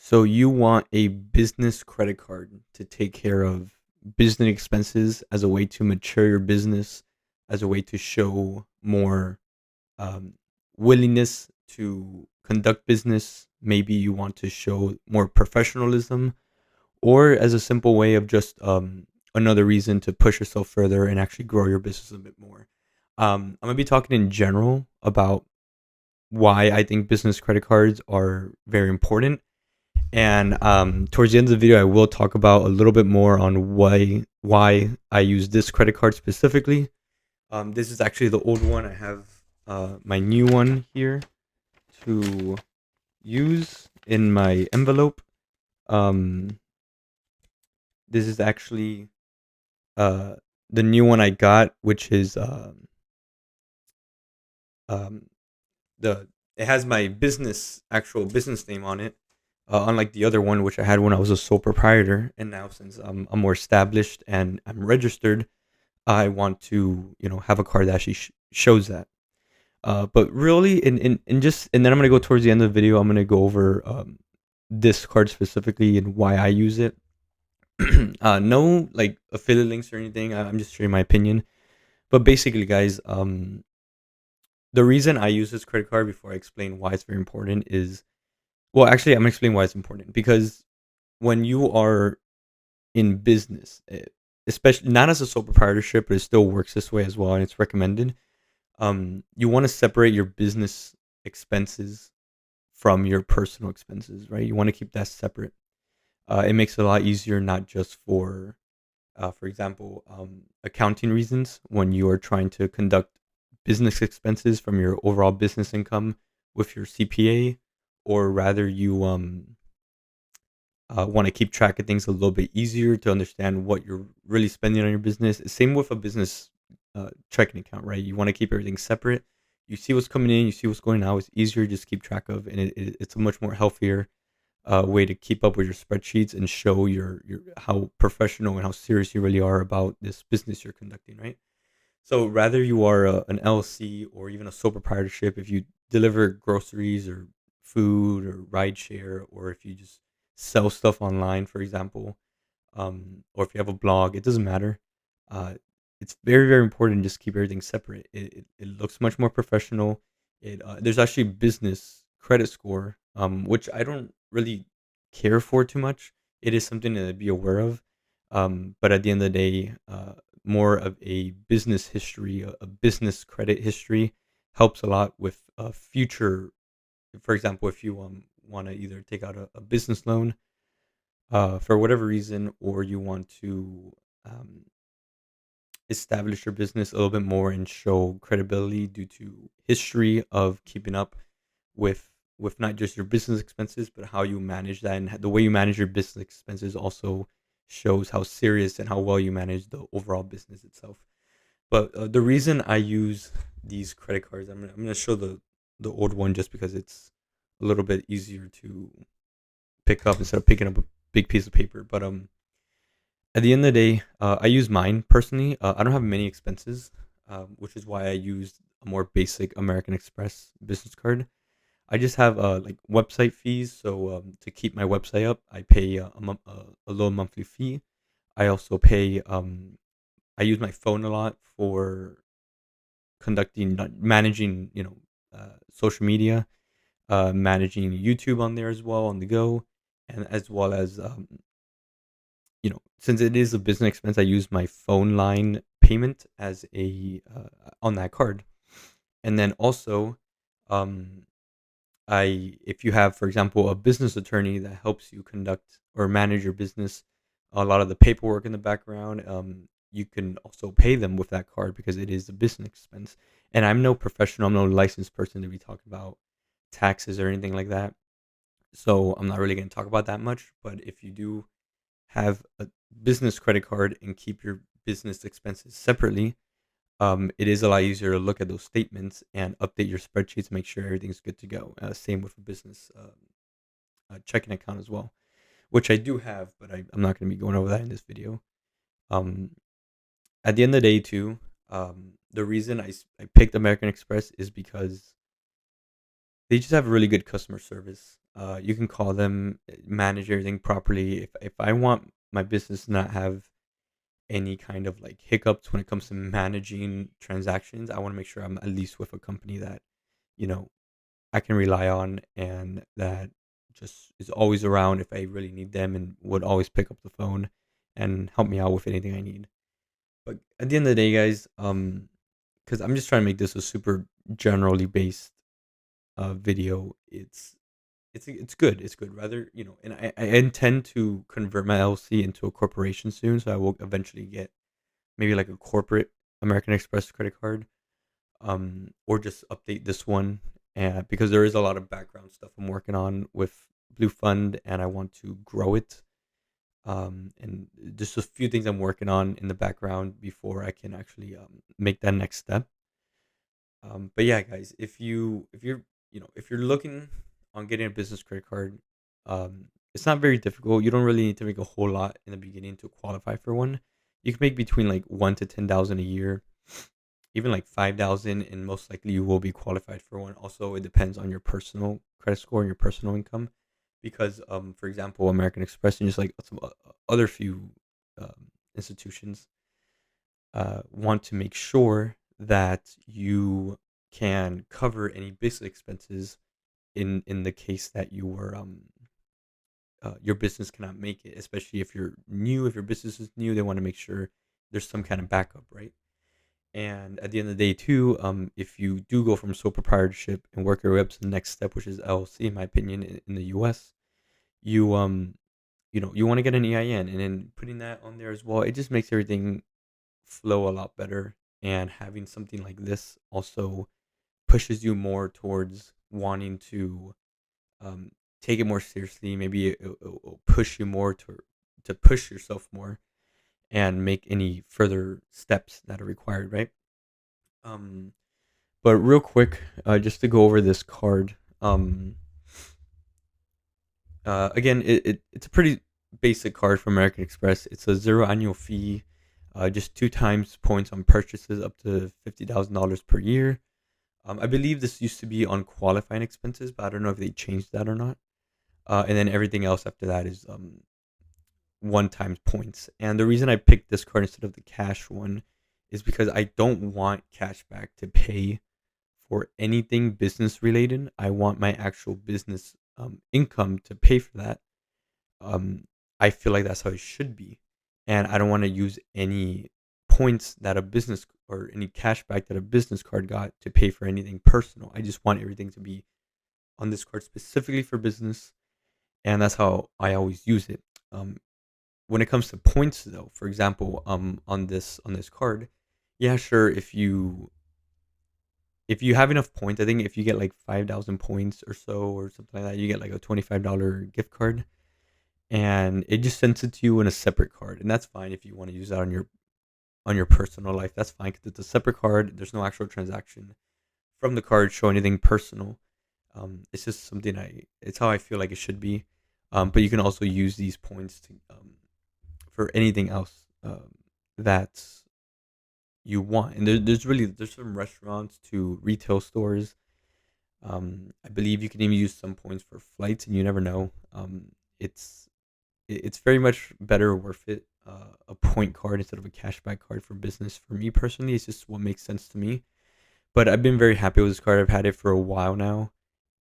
So you want a business credit card to take care of business expenses as a way to mature your business, as a way to show more um, willingness to conduct business. Maybe you want to show more professionalism, or as a simple way of just another reason to push yourself further and actually grow your business a bit more. I'm gonna be talking in general about why I think business credit cards are very important, and towards the end of the video, I will talk about a little bit more on why I use this credit card specifically. This is actually the old one. I have my new one here to use in my envelope. Um, this is actually uh, the new one I got, which is um, the it has my actual business name on it. Unlike the other one, which I had when I was a sole proprietor, and now since I'm more established and I'm registered, I want to have a card that actually shows that. But really, and then I'm gonna go towards the end of the video. I'm gonna go over this card specifically and why I use it. No like affiliate links or anything. I'm just sharing my opinion. But basically, guys, the reason I use this credit card before I explain why it's very important is, well, actually, I'm gonna explain why it's important because when you are in business, especially not as a sole proprietorship, but it still works this way as well, and it's recommended. You want to separate your business expenses from your personal expenses, right? You want to keep that separate. It makes it a lot easier, not just for example, accounting reasons when you are trying to conduct business expenses from your overall business income with your CPA, or rather you want to keep track of things a little bit easier to understand what you're really spending on your business. Same with a business checking account, right? You want to keep everything separate. You see what's coming in, you see what's going out. It's easier to just keep track of, and it's a much more healthier way to keep up with your spreadsheets and show your how professional and how serious you really are about this business you're conducting, right? So rather you are an LLC or even a sole proprietorship, if you deliver groceries or food or ride share, or if you just sell stuff online, for example, or if you have a blog, it doesn't matter. Uh, it's very, very important to just keep everything separate. It looks much more professional. There's actually business credit score, which I don't really care for too much. It is something to be aware of. But at the end of the day, more of a business history, a business credit history helps a lot with future. For example, if you want to either take out a business loan for whatever reason, or you want to um, establish your business a little bit more and show credibility due to history of keeping up with not just your business expenses, but how you manage that, and the way you manage your business expenses also shows how serious and how well you manage the overall business itself. But the reason I use these credit cards, I'm gonna show the old one just because it's a little bit easier to pick up instead of picking up a big piece of paper. But at the end of the day, I use mine personally. I don't have many expenses, which is why I used a more basic American Express business card. I just have like website fees. So to keep my website up, I pay a low monthly fee. I also pay. I use my phone a lot for conducting, managing, social media, managing YouTube on there as well on the go, and as well as since it is a business expense, I use my phone line payment as a on that card. And then also, um, I if you have, for example, a business attorney that helps you conduct or manage your business, a lot of the paperwork in the background, you can also pay them with that card because it is a business expense. And I'm no professional, I'm no licensed person to be talking about taxes or anything like that. So I'm not really going to talk about that much. But if you do have a business credit card and keep your business expenses separately, it is a lot easier to look at those statements and update your spreadsheets, make sure everything's good to go. Same with a business checking account as well, which I do have, but I'm not going to be going over that in this video. Um, at the end of the day, too, the reason I picked American Express is because they just have really good customer service. You can call them, manage everything properly. If I want my business to not have any kind of like hiccups when it comes to managing transactions, I want to make sure I'm at least with a company that, you know, I can rely on and that just is always around if I really need them and would always pick up the phone and help me out with anything I need. But at the end of the day, guys, because I'm just trying to make this a super generally based video, it's good. It's good. Rather, and I intend to convert my LLC into a corporation soon, so I will eventually get maybe like a corporate American Express credit card, or just update this one, and because there is a lot of background stuff I'm working on with Blue Fund, and I want to grow it. And just a few things I'm working on in the background before I can actually make that next step. But yeah, guys, if you're looking on getting a business credit card, it's not very difficult. You don't really need to make a whole lot in the beginning to qualify for one. You can make between like 1 to 10,000 a year, even like 5,000, and most likely you will be qualified for one. Also, it depends on your personal credit score and your personal income, because for example, American Express and just like some other few institutions want to make sure that you can cover any business expenses in the case that your business cannot make it, especially if you're new. If your business is new, they want to make sure there's some kind of backup, right? And at the end of the day, too, if you do go from sole proprietorship and work your way up to the next step, which is LLC, in my opinion, in the U.S., you you want to get an EIN, and then putting that on there as well, it just makes everything flow a lot better. And having something like this also pushes you more towards wanting to um, take it more seriously. Maybe it'll push you more to push yourself more and make any further steps that are required, right? Um, but real quick, just to go over this card. Again, it's a pretty basic card from American Express. It's a zero annual fee, just two times points on purchases up to $50,000 per year. I believe this used to be on qualifying expenses, but I don't know if they changed that or not. And then everything else after that is one times points. And the reason I picked this card instead of the cash one is because I don't want cashback to pay for anything business related. I want my actual business income to pay for that. um, I feel like that's how it should be, and I don't want to use any points that a business or any cashback that a business card got to pay for anything personal. I just want everything to be on this card specifically for business, and that's how I always use it. Um, when it comes to points, though, for example, on this card, yeah, sure, if you have enough points, I think if you get like 5,000 points or so or something like that, you get like a $25 gift card, and it just sends it to you in a separate card, and that's fine if you want to use that on your personal life. That's fine because it's a separate card. There's no actual transaction from the card show anything personal. It's just something it's how I feel like it should be. But you can also use these points to for anything else that you want. And there's some restaurants to retail stores. I believe you can even use some points for flights, and you never know. It's it's very much better worth it, a point card instead of a cashback card for business. For me personally, it's just what makes sense to me. But I've been very happy with this card. I've had it for a while now,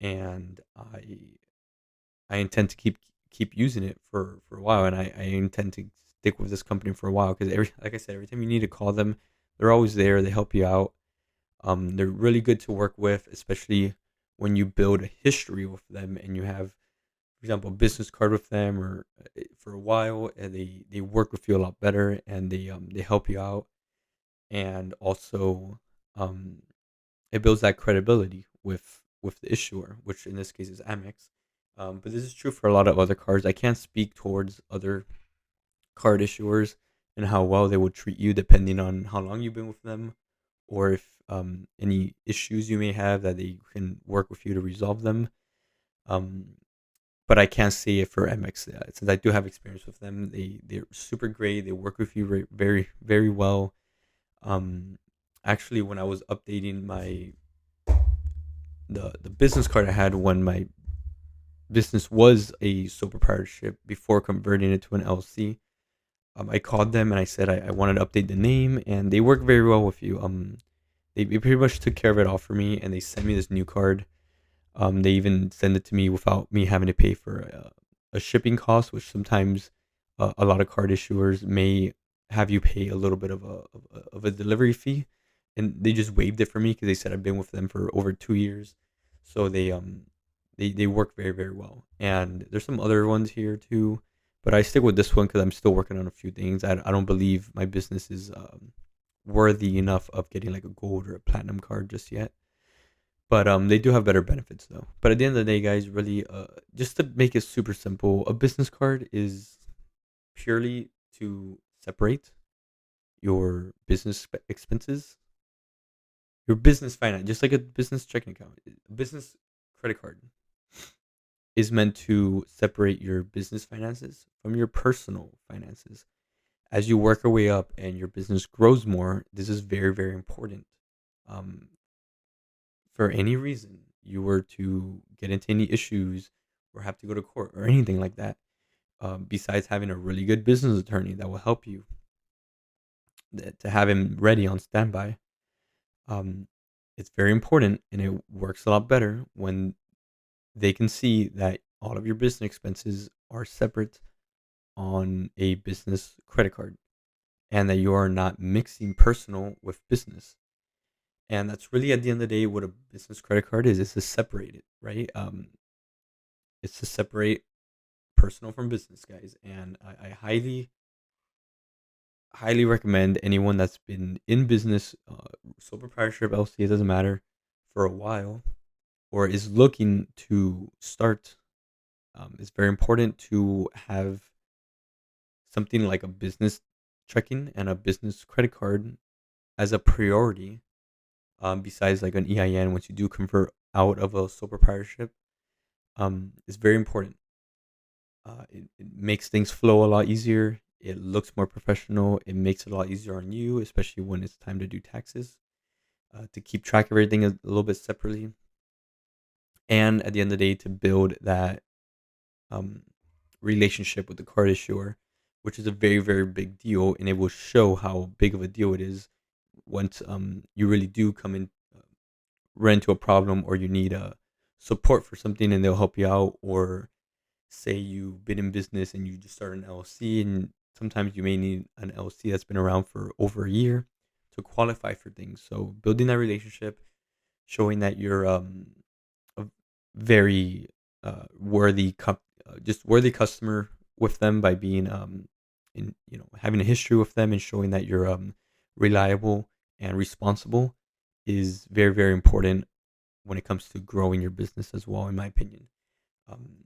and I intend to keep using it for a while, and I intend to stick with this company for a while because like I said, every time you need to call them, they're always there. They help you out. They're really good to work with, especially when you build a history with them and you have, for example, a business card with them or for a while, and they work with you a lot better, and they help you out, and also um, it builds that credibility with the issuer, which in this case is Amex. But this is true for a lot of other cards. I can't speak towards other card issuers and how well they would treat you depending on how long you've been with them, or if any issues you may have that they can work with you to resolve them. Um, but I can't say it for MX, since I do have experience with them. They're super great. They work with you very very well. Um, Actually, when I was updating the business card I had when my business was a sole proprietorship before converting it to an LLC. I called them and I said I wanted to update the name, and they work very well with you. They pretty much took care of it all for me, and they sent me this new card. They even send it to me without me having to pay for a shipping cost, which sometimes a lot of card issuers may have you pay a little bit of a delivery fee, and they just waived it for me because they said I've been with them for over 2 years, so they work very very well. And there's some other ones here too, but I stick with this one because I'm still working on a few things. I don't believe my business is worthy enough of getting like a gold or a platinum card just yet. But they do have better benefits though. But at the end of the day, guys, really, just to make it super simple, a business card is purely to separate your expenses, your business finance, just like a business checking account. A business credit card is meant to separate your business finances from your personal finances. As you work your way up and your business grows more, this is very, very important. Um, for any reason you were to get into any issues or have to go to court or anything like that, besides having a really good business attorney that will help you, to have him ready on standby, um, it's very important, and it works a lot better when they can see that all of your business expenses are separate on a business credit card and that you are not mixing personal with business. And that's really at the end of the day what a business credit card is. It's to separate it, right? It's to separate personal from business, guys. And I highly recommend anyone that's been in business, sole proprietorship, LC, it doesn't matter, for a while, or is looking to start. It's very important to have something like a business checking and a business credit card as a priority. Besides like an EIN, once you do convert out of a sole proprietorship, it's very important. It makes things flow a lot easier. It looks more professional. It makes it a lot easier on you, especially when it's time to do taxes, to keep track of everything a little bit separately. And at the end of the day, to build that um, relationship with the card issuer, which is a very, very big deal. And it will show how big of a deal it is once you really do come in, run into a problem, or you need support for something and they'll help you out. Or say you've been in business and you just start an LLC, and sometimes you may need an LLC that's been around for over a year to qualify for things. So building that relationship, showing that you're a very just worthy customer with them by being in having a history with them and showing that you're reliable and responsible is very very important when it comes to growing your business as well, in my opinion. um,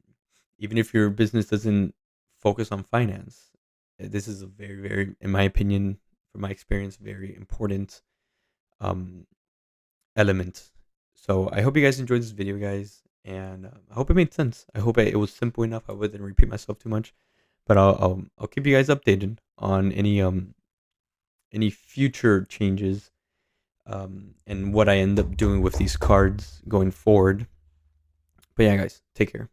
Even if your business doesn't focus on finance, this is a very very, in my opinion, from my experience, very important um, element. So I hope you guys enjoyed this video, guys, and I hope it made sense. I hope it was simple enough. I wouldn't repeat myself too much, but I'll keep you guys updated on any future changes, and what I end up doing with these cards going forward. But yeah, guys, take care.